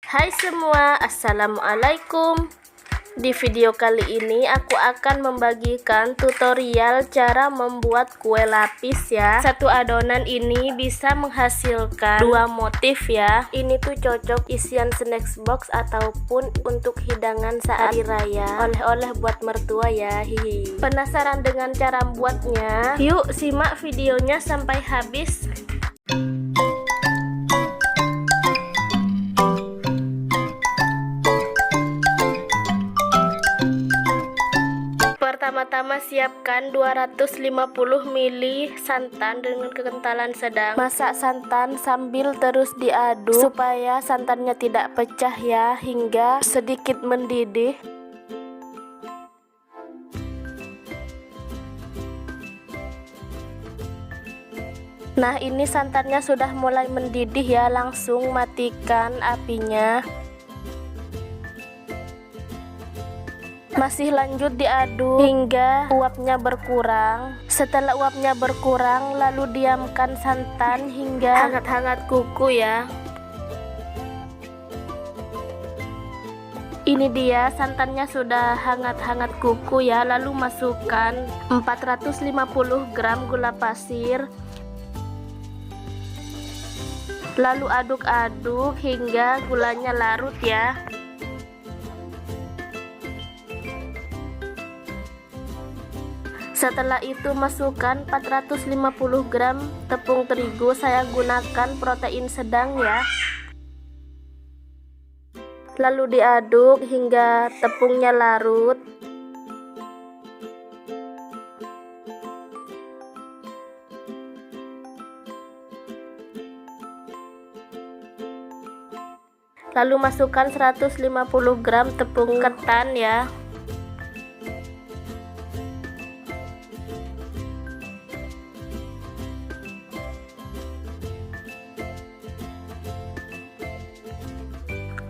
Hai semua, assalamualaikum. Di video kali ini aku akan membagikan tutorial cara membuat kue lapis ya. Satu adonan ini bisa menghasilkan dua motif ya. Ini tuh cocok isian snacks box ataupun untuk hidangan saat hari raya, oleh-oleh buat mertua ya. Hihi. Penasaran dengan cara membuatnya? Yuk simak videonya sampai habis. Pertama-tama siapkan 250 ml santan dengan kekentalan sedang. Masak santan sambil terus diaduk supaya santannya tidak pecah ya, hingga sedikit mendidih. Nah, ini santannya sudah mulai mendidih ya, langsung matikan apinya. Masih lanjut diaduk hingga uapnya berkurang. Setelah uapnya berkurang, lalu diamkan santan hingga hangat-hangat kuku ya. Ini dia santannya sudah hangat-hangat kuku ya. Lalu masukkan 450 gram gula pasir. Lalu aduk-aduk hingga gulanya larut ya. Setelah itu masukkan 450 gram tepung terigu, saya gunakan protein sedang ya. Lalu diaduk hingga tepungnya larut. Lalu masukkan 150 gram tepung ketan ya.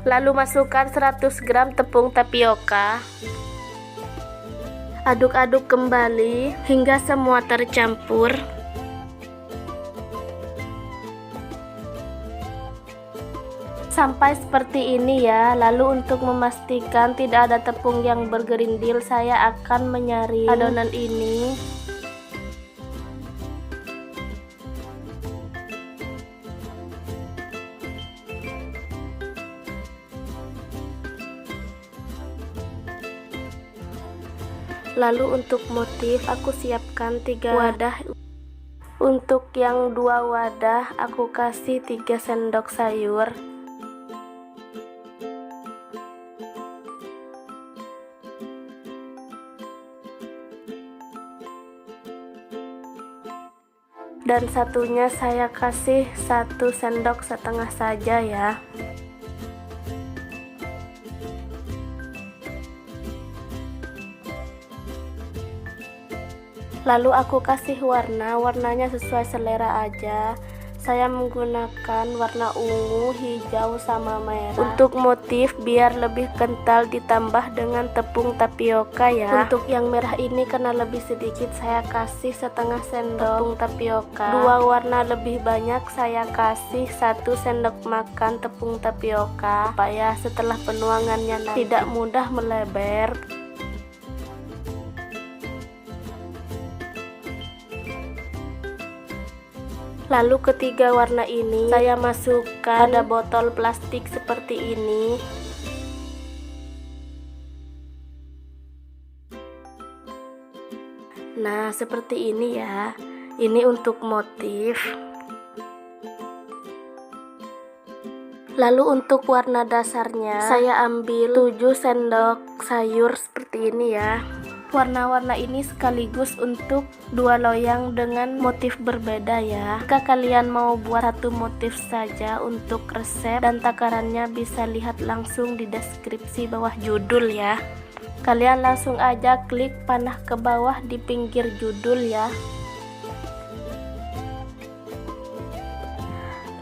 Lalu masukkan 100 gram tepung tapioka. Aduk-aduk kembali hingga semua tercampur. Sampai seperti ini ya. Lalu untuk memastikan tidak ada tepung yang bergerindil, saya akan menyaring adonan ini. Lalu untuk motif aku siapkan 3 wadah. Untuk yang 2 wadah aku kasih 3 sendok sayur. Dan satunya saya kasih 1 sendok setengah saja ya. Lalu aku kasih warnanya sesuai selera aja. Saya menggunakan warna ungu, hijau, sama merah. Untuk motif biar lebih kental ditambah dengan tepung tapioka ya. Untuk yang merah ini karena lebih sedikit, saya kasih setengah sendok tepung tapioka. 2 warna lebih banyak, saya kasih 1 sendok makan tepung tapioka supaya setelah penuangannya tidak mudah melebar. Lalu ketiga warna ini saya masukkan pada botol plastik seperti ini. Nah, seperti ini ya. Ini untuk motif. Lalu untuk warna dasarnya saya ambil 7 sendok sayur seperti ini ya. Warna-warna ini sekaligus untuk 2 loyang dengan motif berbeda ya. Jika kalian mau buat satu motif saja untuk resep dan takarannya, bisa lihat langsung di deskripsi bawah judul ya. Kalian langsung aja klik panah ke bawah di pinggir judul ya.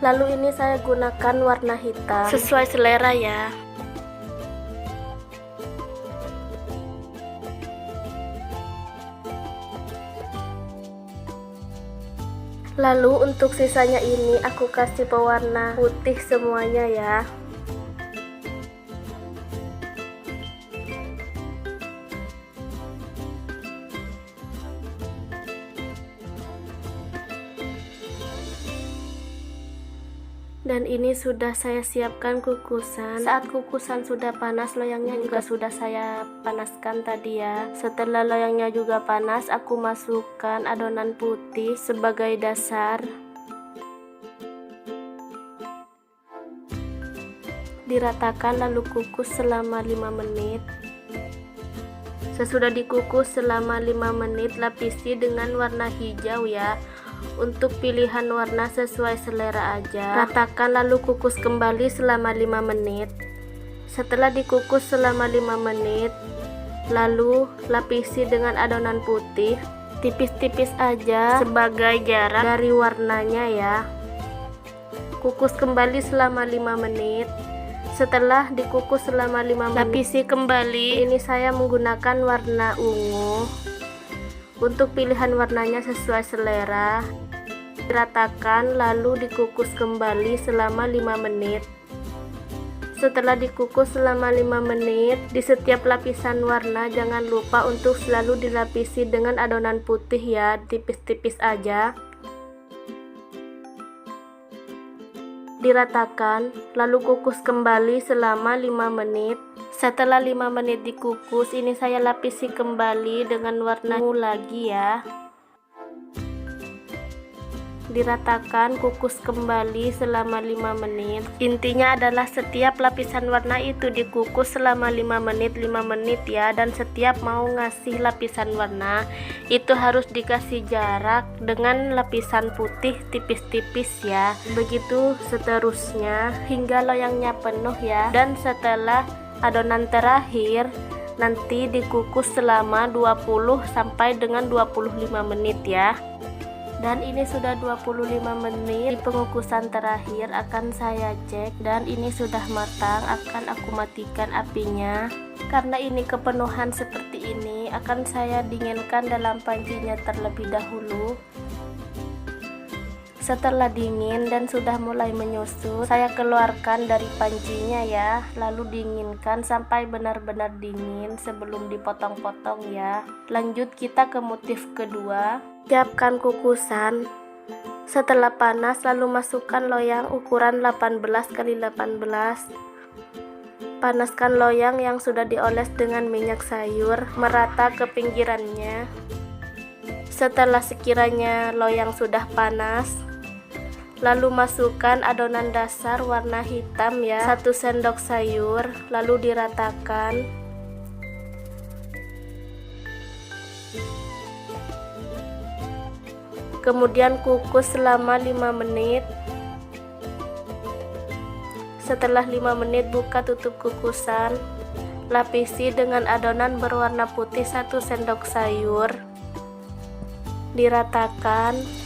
Lalu ini saya gunakan warna hitam sesuai selera ya. Lalu untuk sisanya ini aku kasih pewarna putih semuanya ya. Dan ini sudah saya siapkan kukusan. Saat kukusan sudah panas, loyangnya juga sudah saya panaskan tadi ya. Setelah loyangnya juga panas, aku masukkan adonan putih sebagai dasar. Diratakan lalu kukus selama 5 menit. Sesudah dikukus selama 5 menit, lapisi dengan warna hijau ya. Untuk pilihan warna sesuai selera aja. Ratakan lalu kukus kembali selama 5 menit. Setelah dikukus selama 5 menit, lalu lapisi dengan adonan putih tipis-tipis aja sebagai jarak dari warnanya ya. Kukus kembali selama 5 menit. Setelah dikukus selama 5 menit, lapisi kembali. Ini saya menggunakan warna ungu. Untuk pilihan warnanya sesuai selera. Diratakan lalu dikukus kembali selama 5 menit. Setelah dikukus selama 5 menit, di setiap lapisan warna jangan lupa untuk selalu dilapisi dengan adonan putih ya, tipis-tipis aja. Diratakan lalu kukus kembali selama 5 menit. Setelah 5 menit dikukus, ini saya lapisi kembali dengan warna ungu lagi ya. Diratakan, kukus kembali selama 5 menit. Intinya adalah setiap lapisan warna itu dikukus selama 5 menit ya. Dan setiap mau ngasih lapisan warna itu harus dikasih jarak dengan lapisan putih tipis-tipis ya. Begitu seterusnya hingga loyangnya penuh ya. Dan setelah adonan terakhir nanti dikukus selama 20 sampai dengan 25 menit ya. Dan ini sudah 25 menit. Di pengukusan terakhir akan saya cek dan ini sudah matang. Akan aku matikan apinya. Karena ini kepenuhan seperti ini, akan saya dinginkan dalam pancinya terlebih dahulu. Setelah dingin dan sudah mulai menyusut, saya keluarkan dari pancinya ya. Lalu dinginkan sampai benar-benar dingin sebelum dipotong-potong ya. Lanjut kita ke motif kedua. Siapkan kukusan. Setelah panas lalu masukkan loyang ukuran 18 x 18. Panaskan loyang yang sudah dioles dengan minyak sayur merata ke pinggirannya. Setelah sekiranya loyang sudah panas, lalu masukkan adonan dasar warna hitam ya, 1 sendok sayur, lalu diratakan. Kemudian kukus selama 5 menit. Setelah 5 menit buka tutup kukusan. Lapisi dengan adonan berwarna putih 1 sendok sayur. Diratakan.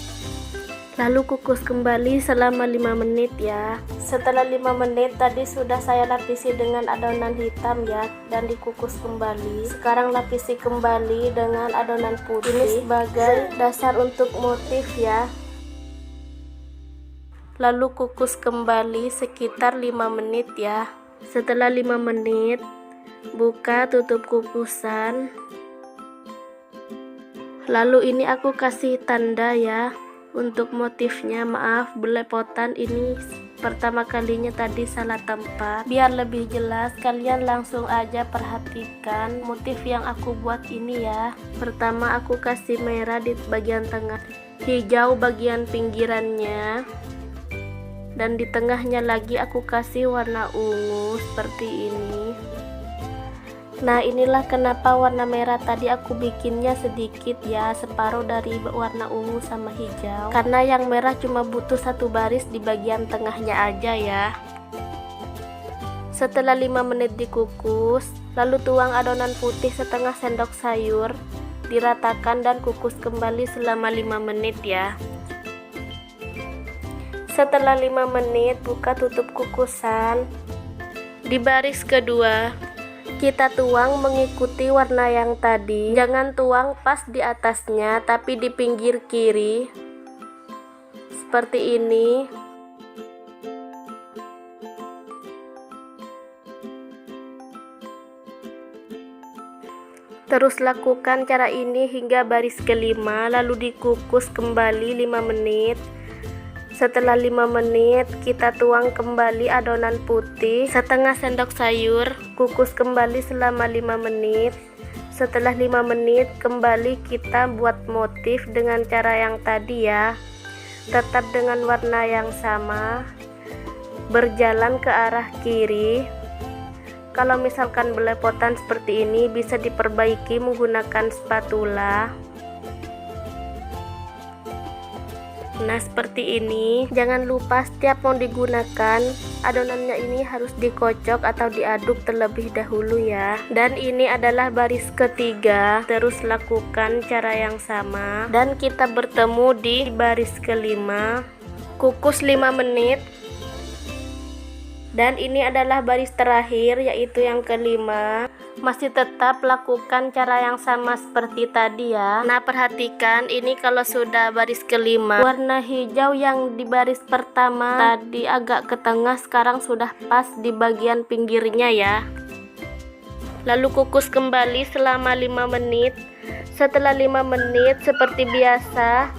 Lalu kukus kembali selama 5 menit ya. Setelah 5 menit tadi sudah saya lapisi dengan adonan hitam ya, dan dikukus kembali. Sekarang lapisi kembali dengan adonan putih. Ini sebagai dasar untuk motif ya. Lalu kukus kembali sekitar 5 menit ya. Setelah 5 menit buka tutup kukusan. Lalu ini aku kasih tanda ya. Untuk motifnya, maaf belepotan, ini pertama kalinya tadi salah tempat. Biar lebih jelas kalian langsung aja perhatikan motif yang aku buat ini ya. Pertama aku kasih merah di bagian tengah, hijau bagian pinggirannya, dan di tengahnya lagi aku kasih warna ungu seperti ini. Nah, inilah kenapa warna merah tadi aku bikinnya sedikit ya, separuh dari warna ungu sama hijau. Karena yang merah cuma butuh 1 baris di bagian tengahnya aja ya. Setelah 5 menit dikukus, lalu tuang adonan putih setengah sendok sayur, diratakan dan kukus kembali selama 5 menit ya. Setelah 5 menit buka tutup kukusan. Di baris kedua kita tuang mengikuti warna yang tadi. Jangan tuang pas di atasnya, tapi di pinggir kiri seperti ini. Terus lakukan cara ini hingga baris kelima, lalu dikukus kembali 5 menit. Setelah 5 menit, kita tuang kembali adonan putih setengah sendok sayur, kukus kembali selama 5 menit. Setelah 5 menit, kembali kita buat motif dengan cara yang tadi ya. Tetap dengan warna yang sama, berjalan ke arah kiri. Kalau misalkan belepotan seperti ini, bisa diperbaiki menggunakan spatula. Nah, seperti ini. Jangan lupa setiap mau digunakan, adonannya ini harus dikocok atau diaduk terlebih dahulu ya. Dan ini adalah baris ketiga. Terus lakukan cara yang sama. Dan kita bertemu di baris kelima. Kukus 5 menit. Dan ini adalah baris terakhir, yaitu yang kelima. Masih tetap lakukan cara yang sama seperti tadi ya. Nah, perhatikan ini kalau sudah baris kelima, warna hijau yang di baris pertama tadi agak ke tengah, sekarang sudah pas di bagian pinggirnya ya. Lalu kukus kembali selama 5 menit. Setelah 5 menit seperti biasa,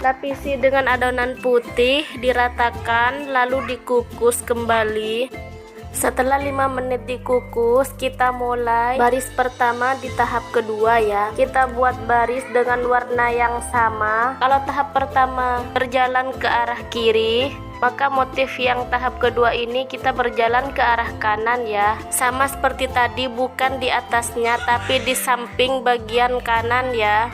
lapisi dengan adonan putih, diratakan, lalu dikukus kembali. Setelah 5 menit dikukus, kita mulai baris pertama di tahap kedua ya. Kita buat baris dengan warna yang sama. Kalau tahap pertama berjalan ke arah kiri, maka motif yang tahap kedua ini kita berjalan ke arah kanan ya. Sama seperti tadi, bukan di atasnya tapi di samping bagian kanan ya.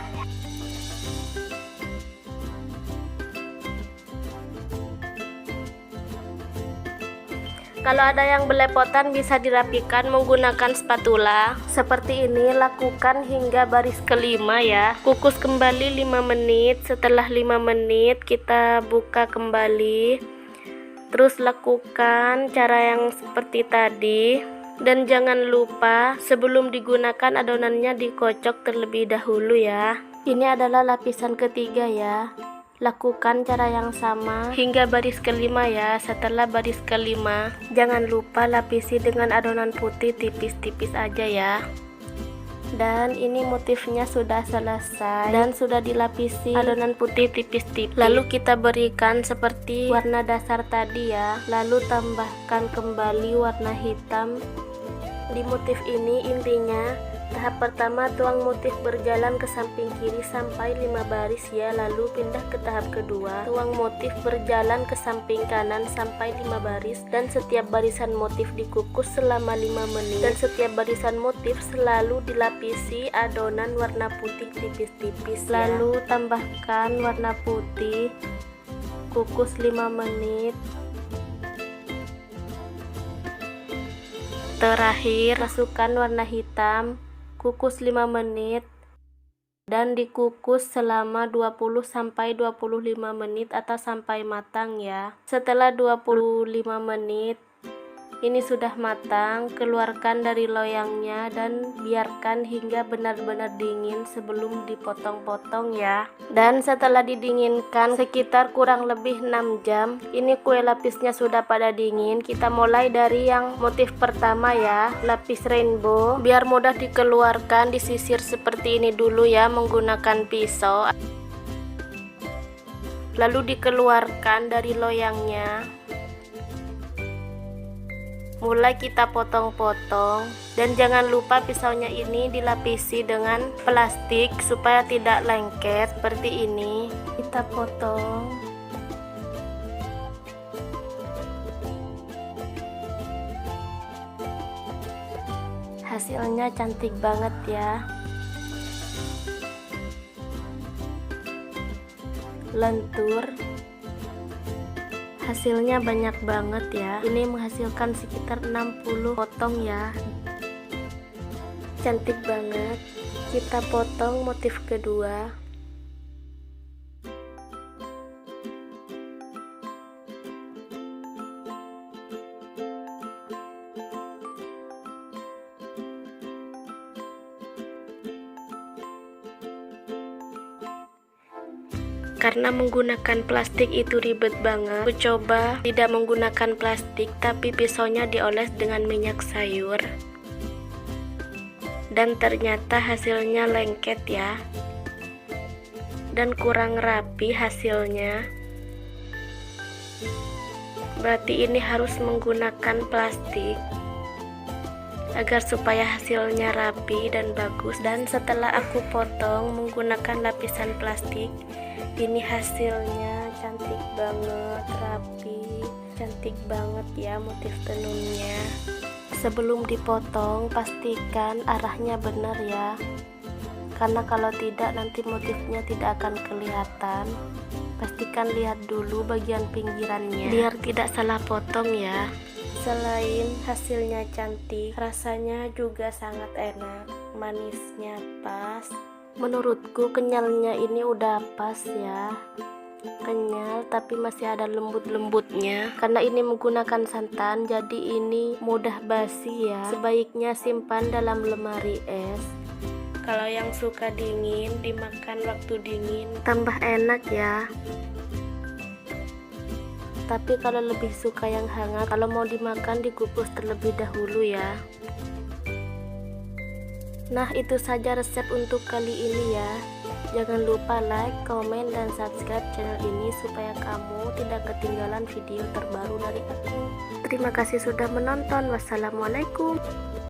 Kalau ada yang belepotan bisa dirapikan menggunakan spatula. Seperti ini lakukan hingga baris kelima ya. Kukus kembali 5 menit. Setelah 5 menit kita buka kembali. Terus lakukan cara yang seperti tadi. Dan jangan lupa sebelum digunakan adonannya dikocok terlebih dahulu ya. Ini adalah lapisan ketiga ya. Lakukan cara yang sama hingga baris kelima ya. Setelah baris kelima, jangan lupa lapisi dengan adonan putih tipis-tipis aja ya. Dan ini motifnya sudah selesai dan sudah dilapisi adonan putih tipis-tipis. Lalu kita berikan seperti warna dasar tadi ya. Lalu tambahkan kembali warna hitam. Di motif ini intinya tahap pertama tuang motif berjalan ke samping kiri sampai 5 baris ya. Lalu pindah ke tahap kedua, tuang motif berjalan ke samping kanan sampai 5 baris. Dan setiap barisan motif dikukus selama 5 menit. Dan setiap barisan motif selalu dilapisi adonan warna putih tipis-tipis ya. Lalu tambahkan warna putih, kukus 5 menit. Terakhir masukkan warna hitam, kukus 5 menit dan dikukus selama 20-25 menit atau sampai matang ya. Setelah 25 menit ini sudah matang, keluarkan dari loyangnya dan biarkan hingga benar-benar dingin sebelum dipotong-potong ya. Dan setelah didinginkan sekitar kurang lebih 6 jam, ini kue lapisnya sudah pada dingin. Kita mulai dari yang motif pertama ya, lapis rainbow. Biar mudah dikeluarkan, disisir seperti ini dulu ya menggunakan pisau. Lalu dikeluarkan dari loyangnya. Mulai kita potong-potong, dan jangan lupa pisaunya ini dilapisi dengan plastik supaya tidak lengket seperti ini. Kita potong. Hasilnya cantik banget ya. Lentur. Hasilnya banyak banget ya. Ini menghasilkan sekitar 60 potong ya. Cantik banget. Kita potong motif kedua. Karena menggunakan plastik itu ribet banget, aku coba tidak menggunakan plastik tapi pisaunya dioles dengan minyak sayur. Dan ternyata hasilnya lengket ya. Dan kurang rapi hasilnya. Berarti ini harus menggunakan plastik agar supaya hasilnya rapi dan bagus. Dan setelah aku potong menggunakan lapisan plastik, ini hasilnya cantik banget, rapi, cantik banget ya motif tenunnya. Sebelum dipotong pastikan arahnya benar ya, karena kalau tidak nanti motifnya tidak akan kelihatan. Pastikan lihat dulu bagian pinggirannya biar tidak salah potong ya. Selain hasilnya cantik, rasanya juga sangat enak, manisnya pas. Menurutku kenyalnya ini udah pas ya, kenyal tapi masih ada lembut-lembutnya. Karena ini menggunakan santan, jadi ini mudah basi ya. Sebaiknya simpan dalam lemari es. Kalau yang suka dingin, dimakan waktu dingin tambah enak ya. Tapi kalau lebih suka yang hangat, kalau mau dimakan dikukus terlebih dahulu ya. Nah, itu saja resep untuk kali ini ya. Jangan lupa like, komen, dan subscribe channel ini supaya kamu tidak ketinggalan video terbaru dari aku. Terima kasih sudah menonton. Wassalamualaikum.